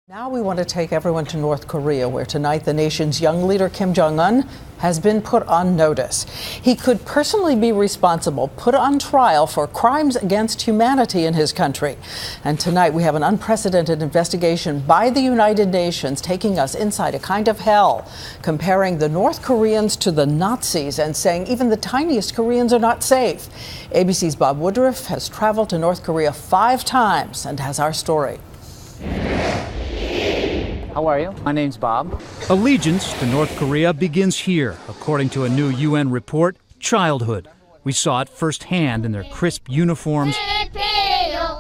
Now we want to take everyone to North Korea, where tonight the nation's young leader Kim Jong-Un has been put on notice. He could personally be responsible, put on trial for crimes against humanity in his country. And tonight we have an unprecedented investigation by the United Nations taking us inside a kind of hell, comparing the North Koreans to the Nazis and saying even the tiniest Koreans are not safe. ABC's Bob Woodruff has traveled to North Korea 5 times and has our story. How are you? My name's Bob. Allegiance to North Korea begins here, according to a new UN report, childhood. We saw it firsthand in their crisp uniforms,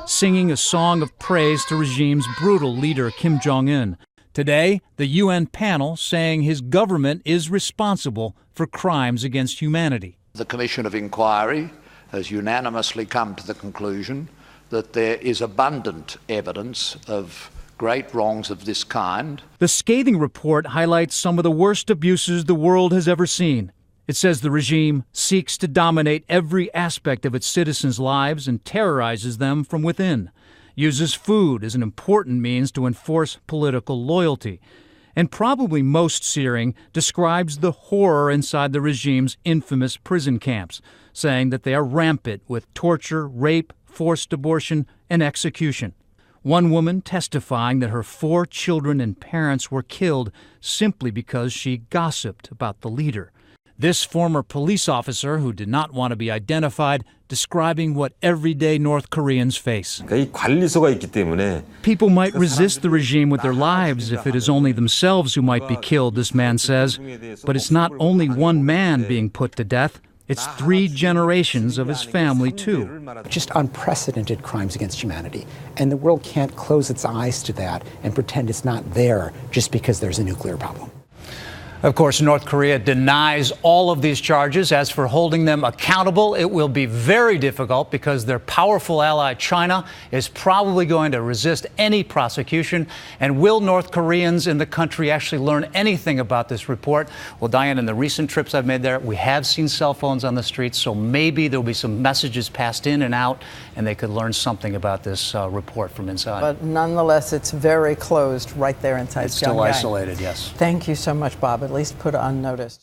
singing a song of praise to regime's brutal leader, Kim Jong-Un. Today, the UN panel saying his government is responsible for crimes against humanity. The Commission of Inquiry has unanimously come to the conclusion that there is abundant evidence of great wrongs of this kind. The scathing report highlights some of the worst abuses the world has ever seen. It says the regime seeks to dominate every aspect of its citizens' lives and terrorizes them from within, uses food as an important means to enforce political loyalty, and probably most searing, describes the horror inside the regime's infamous prison camps, saying that they are rampant with torture, rape, forced abortion, and execution. One woman testifying that her 4 children and parents were killed simply because she gossiped about the leader. This former police officer, who did not want to be identified, describing what everyday North Koreans face. People might resist the regime with their lives if it is only themselves who might be killed, this man says. But it's not only one man being put to death. It's 3 generations of his family, too. Just unprecedented crimes against humanity. And the world can't close its eyes to that and pretend it's not there just because there's a nuclear problem. Of course, North Korea denies all of these charges. As for holding them accountable, it will be very difficult because their powerful ally, China, is probably going to resist any prosecution. And will North Koreans in the country actually learn anything about this report? Well, Diane, in the recent trips I've made there, we have seen cell phones on the streets, so maybe there'll be some messages passed in and out, and they could learn something about this report from inside. But nonetheless, it's very closed right there inside Pyongyang. It's still isolated, yes. Thank you so much, Bob. At least put on notice.